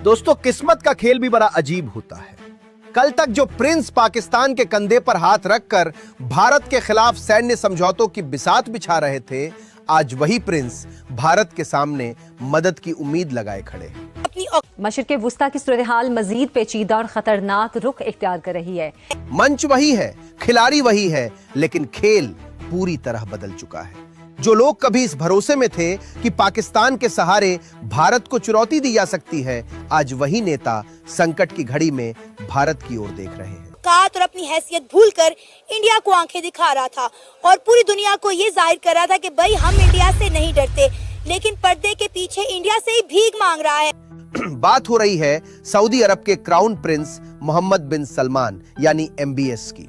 दोस्तों, किस्मत का खेल भी बड़ा अजीब होता है। कल तक जो प्रिंस पाकिस्तान के कंधे पर हाथ रखकर भारत के खिलाफ सैन्य समझौतों की बिसात बिछा रहे थे, आज वही प्रिंस भारत के सामने मदद की उम्मीद लगाए खड़े हैं। मशरिक़ वुस्ता की सूरत-ए-हाल मजीद पेचीदा और खतरनाक रुख इख्तियार कर रही है। मंच वही है, खिलाड़ी वही है, लेकिन खेल पूरी तरह बदल चुका है। जो लोग कभी इस भरोसे में थे कि पाकिस्तान के सहारे भारत को चुनौती दी जा सकती है, आज वही नेता संकट की घड़ी में भारत की ओर देख रहे हैं। और अपनी हैसियत भूलकर इंडिया को आंखें दिखा रहा था और पूरी दुनिया को ये जाहिर कर रहा था कि भाई हम इंडिया से नहीं डरते, लेकिन पर्दे के पीछे इंडिया से ही भीख मांग रहा है। बात हो रही है सऊदी अरब के क्राउन प्रिंस मोहम्मद बिन सलमान यानी MBS की।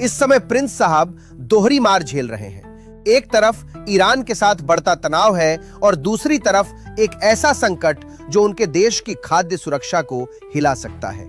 इस समय प्रिंस साहब दोहरी मार झेल रहे हैं। एक तरफ ईरान के साथ बढ़ता तनाव है और दूसरी तरफ एक ऐसा संकट जो उनके देश की खाद्य सुरक्षा को हिला सकता है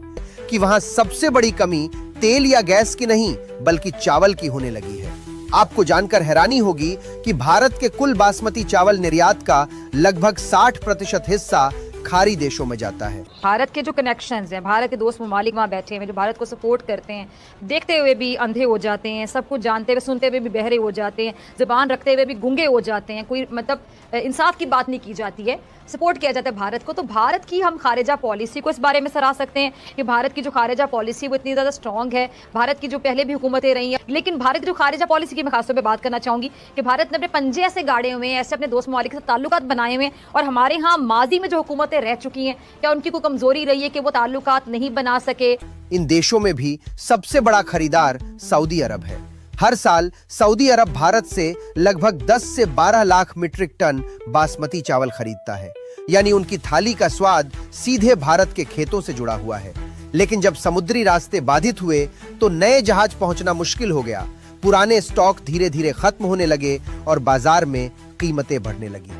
कि वहां सबसे बड़ी कमी तेल या गैस की नहीं बल्कि चावल की होने लगी है। आपको जानकर हैरानी होगी कि भारत के कुल बासमती चावल निर्यात का लगभग 60% हिस्सा खाड़ी देशों में जाता है। भारत के जो कनेक्शंस हैं, भारत के दोस्त ममालिक वहाँ बैठे हैं जो भारत को सपोर्ट करते हैं, देखते हुए भी अंधे हो जाते हैं, सब कुछ जानते हुए सुनते हुए भी बहरे हो जाते हैं, जुबान रखते हुए भी गूंगे हो जाते हैं, कोई मतलब इंसाफ की बात नहीं की जाती है, सपोर्ट किया जाता है भारत को। तो भारत की हम खारिजा पॉलिसी को इस बारे में सराह सकते हैं कि भारत की जो खारिजा पॉलिसी वो इतनी ज़्यादा स्ट्रॉन्ग है। भारत की जो पहले भी हुकूमतें रही हैं, लेकिन भारत की जो खारिजा पॉलिसी की मैं खासतौर पर बात करना चाहूँगी कि भारत ने अपने पंजे ऐसे गाड़े हुए हैं, ऐसे अपने दोस्त ममालिक के साथ ताल्लुकात बनाए हुए हैं, और हमारे यहाँ माजी में जो हुकूमतें रह चुकी हैं, क्या उनकी कोई कमजोरी रही है कि वो ताल्लुकात नहीं बना सके। इन देशों में भी सबसे बड़ा खरीदार सऊदी अरब है। हर साल सऊदी अरब भारत से लगभग 10 से 12 लाख मीट्रिक टन बासमती चावल खरीदता है, यानी उनकी थाली का स्वाद सीधे भारत के खेतों से जुड़ा हुआ है। लेकिन जब समुद्री रास्ते बाधित हुए तो नए जहाज पहुंचना मुश्किल हो गया, पुराने स्टॉक धीरे धीरे खत्म होने लगे और बाजार में कीमतें बढ़ने लगी।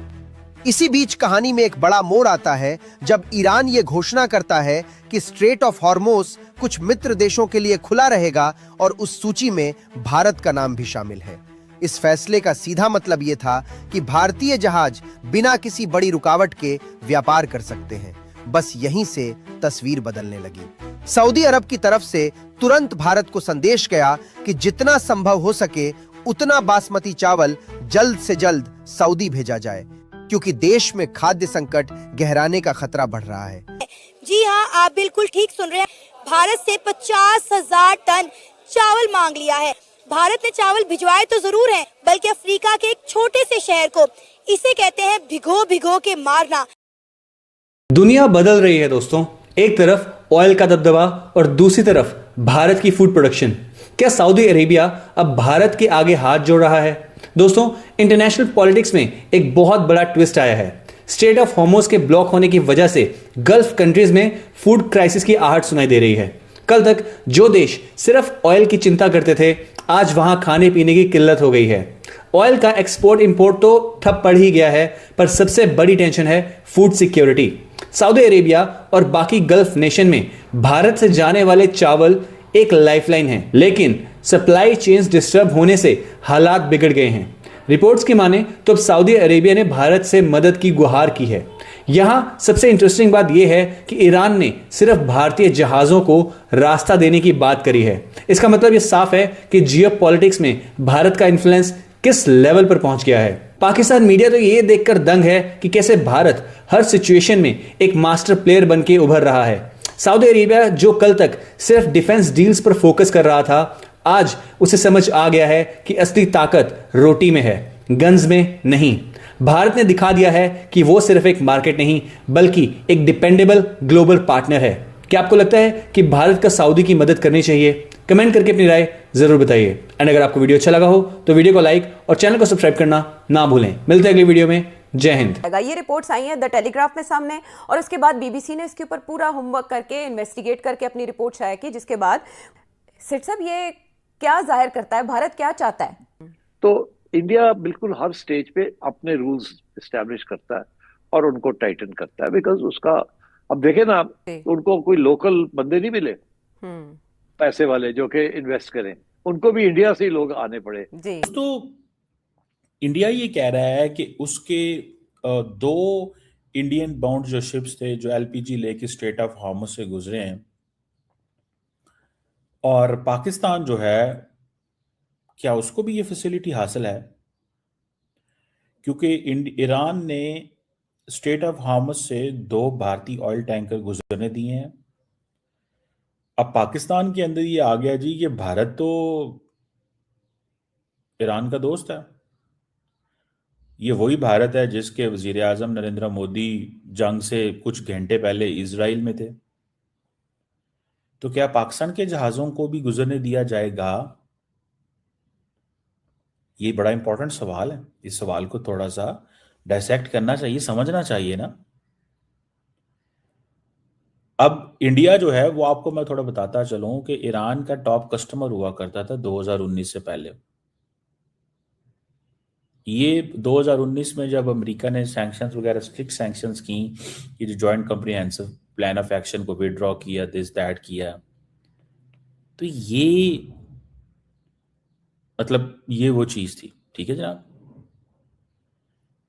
इसी बीच कहानी में एक बड़ा मोड़ आता है जब ईरान ये घोषणा करता है कि स्ट्रेट ऑफ हॉर्मोज कुछ मित्र देशों के लिए खुला रहेगा और उस सूची में भारत का नाम भी शामिल है। इस फैसले का सीधा मतलब ये था कि भारतीय जहाज बिना किसी बड़ी रुकावट के व्यापार कर सकते हैं। बस यहीं से तस्वीर बदलने लगी। सऊदी अरब की तरफ से तुरंत भारत को संदेश गया कि जितना संभव हो सके उतना बासमती चावल जल्द से जल्द सऊदी भेजा जाए, क्योंकि देश में खाद्य संकट गहराने का खतरा बढ़ रहा है। जी हाँ, आप बिल्कुल ठीक सुन रहे हैं। भारत से 50,000 टन चावल मांग लिया है। भारत ने चावल भिजवाए तो जरूर हैं, बल्कि अफ्रीका के एक छोटे से शहर को। इसे कहते हैं भिगो भिगो के मारना। दुनिया बदल रही है दोस्तों। एक तरफ ऑयल का दबदबा और दूसरी तरफ भारत की फूड प्रोडक्शन। क्या सऊदी अरेबिया अब भारत के आगे हाथ जोड़ रहा है? दोस्तों, इंटरनेशनल पॉलिटिक्स में एक बहुत बड़ा ट्विस्ट आया है। स्ट्रेट ऑफ हॉर्मोज के ब्लॉक होने की वजह से गल्फ कंट्रीज में फूड क्राइसिस की आहट सुनाई दे रही है। कल तक जो देश सिर्फ ऑयल की चिंता करते थे, आज वहां खाने पीने की किल्लत हो गई है। ऑयल का एक्सपोर्ट इंपोर्ट तो ठप पड़ ही गया है, पर सबसे बड़ी टेंशन है फूड सिक्योरिटी। सऊदी अरेबिया और बाकी गल्फ नेशन में भारत से जाने वाले चावल एक लाइफलाइन है, लेकिन सप्लाई चेन्स डिस्टर्ब होने से हालात बिगड़ गए हैं। रिपोर्ट्स की माने तो अब सऊदी अरेबिया ने भारत से मदद की गुहार की है। यहां सबसे इंटरेस्टिंग बात यह है कि ईरान ने सिर्फ भारतीय जहाजों को रास्ता देने की बात करी है। इसका मतलब यह साफ है कि जियोपॉलिटिक्स में भारत का इन्फ्लुएंस किस लेवल पर पहुंच गया है। पाकिस्तान मीडिया तो यह देखकर दंग है कि कैसे भारत हर सिचुएशन में एक मास्टर प्लेयर बन के उभर रहा है। सऊदी अरेबिया जो कल तक सिर्फ डिफेंस डील्स पर फोकस कर रहा था, आज उसे समझ आ गया है कि असली ताकत रोटी में है, गन्स में नहीं। भारत ने दिखा दिया है कि वो सिर्फ एक मार्केट नहीं बल्कि एक डिपेंडेबल ग्लोबल पार्टनर है। क्या आपको लगता है कि भारत का सऊदी की मदद करनी चाहिए? कमेंट करके अपनी राय जरूर बताइए। एंड अगर आपको वीडियो अच्छा लगा हो तो वीडियो को लाइक और चैनल को सब्सक्राइब करना ना भूलें। मिलते हैं अगली वीडियो में। जय हिंद। ये रिपोर्ट्स आई हैं द टेलीग्राफ में सामने, और उसके बाद BBC ने इसके ऊपर पूरा होमवर्क करके इन्वेस्टिगेट करके अपनी रिपोर्ट शाया की, जिसके बाद सिट साहब ये क्या जाहिर करता है, भारत क्या चाहता है? तो इंडिया बिल्कुल हर स्टेज पे अपने रूल्स एस्टैब्लिश करता है और उनको टाइटन करता है, बिकॉज उसका अब देखे ना, उनको कोई लोकल बंदे नहीं मिले पैसे वाले जो कि इन्वेस्ट करें, उनको भी इंडिया से ही लोग आने पड़े। तो इंडिया ये कह रहा है कि उसके 2 इंडियन बाउंड जो शिप्स थे जो एलपीजी लेके स्ट्रेट ऑफ हॉर्मुज से गुजरे हैं, और पाकिस्तान जो है क्या उसको भी ये फैसिलिटी हासिल है? क्योंकि ईरान ने स्ट्रेट ऑफ हॉर्मुज से 2 भारतीय ऑयल टैंकर गुजरने दिए हैं। अब पाकिस्तान के अंदर ये आ गया जी कि भारत तो ईरान का दोस्त है। ये वही भारत है जिसके वजीर आजम नरेंद्र मोदी जंग से कुछ घंटे पहले इजराइल में थे। तो क्या पाकिस्तान के जहाजों को भी गुजरने दिया जाएगा? ये बड़ा इंपॉर्टेंट सवाल है। इस सवाल को थोड़ा सा डायसेक्ट करना चाहिए, समझना चाहिए ना। अब इंडिया जो है वो आपको मैं थोड़ा बताता चलूं कि ईरान का टॉप कस्टमर हुआ करता था 2019 से पहले। ये 2019 में जब अमेरिका ने सैंक्शंस वगैरह स्ट्रिक्ट सैंक्शंस की, ये जो joint comprehensive plan of action को विड्रॉ किया, दिस दैट किया, तो ये मतलब ये वो चीज थी। ठीक है जनाब।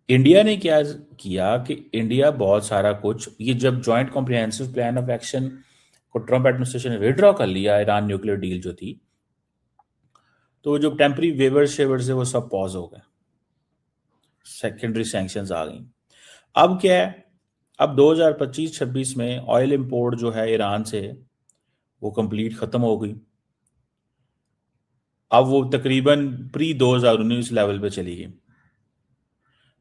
इंडिया ने क्या किया कि इंडिया बहुत सारा कुछ, ये जब joint comprehensive plan of action को ट्रंप एडमिनिस्ट्रेशन ने विड्रॉ कर लिया, ईरान न्यूक्लियर डील जो थी, तो जो टेम्पररी वेवर शेवर से वो सब पॉज हो गए, सेकेंडरी सैंक्शंस आ गई। अब क्या है, अब 2025-26 में ऑयल इंपोर्ट जो है ईरान से वो कंप्लीट खत्म हो गई। अब वो तकरीबन प्री 2019 लेवल पे चली गई।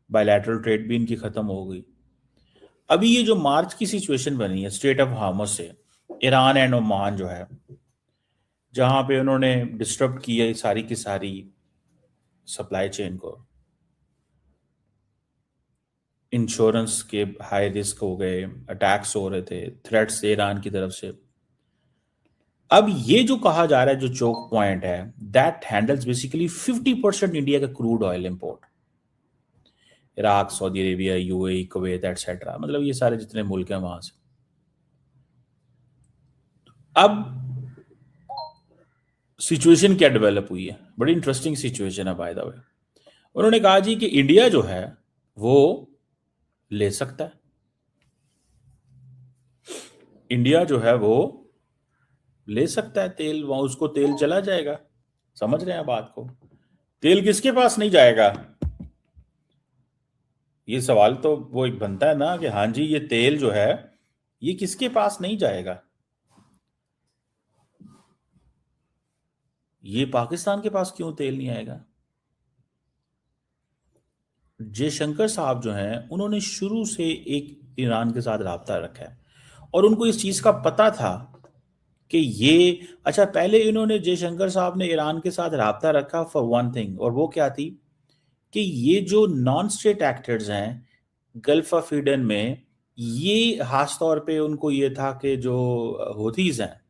बायलैटरल ट्रेड भी इनकी खत्म हो गई। अभी ये जो मार्च की सिचुएशन बनी है स्ट्रेट ऑफ हार्मज से ईरान एंड ओमान जो है, जहां पे उन्होंने डिस्टर्ब किया सारी की सारी सप्लाई चेन को, इंश्योरेंस के हाई रिस्क हो गए, अटैक्स हो रहे थे, थ्रेट्स ईरान की तरफ से। अब ये जो कहा जा रहा है जो चोक पॉइंट है, दैट हैंडल्स बेसिकली 50% इंडिया का crude oil import, Iraq, Saudi Arabia, UAE, Kuwait etcetera, मतलब ये सारे जितने मुल्क हैं वहां से। अब सिचुएशन क्या डेवलप हुई है, बड़ी इंटरेस्टिंग सिचुएशन है बाय द वे। उन्होंने कहा जी कि इंडिया जो है वो ले सकता है, इंडिया जो है वो ले सकता है तेल, वहां उसको तेल चला जाएगा। समझ रहे हैं बात को? तेल किसके पास नहीं जाएगा? ये सवाल तो वो एक बनता है ना कि हाँ जी ये तेल जो है ये किसके पास नहीं जाएगा? ये पाकिस्तान के पास क्यों तेल नहीं आएगा? जयशंकर साहब जो हैं उन्होंने शुरू से एक ईरान के साथ राब्ता रखा है और उनको इस चीज का पता था कि ये अच्छा, पहले इन्होंने जयशंकर साहब ने ईरान के साथ राब्ता रखा फॉर वन थिंग, और वो क्या थी कि ये जो नॉन स्टेट एक्टर्स हैं गल्फ ऑफ ईडन में, ये खास तौर पे उनको ये था कि जो हूथीज हैं,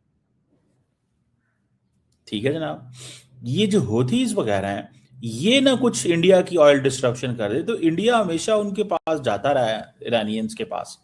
ठीक है जनाब, ये जो हूथीज वगैरह हैं ये ना कुछ इंडिया की ऑयल डिस्ट्रप्शन कर दे, तो इंडिया हमेशा उनके पास जाता रहा है, ईरानियंस के पास।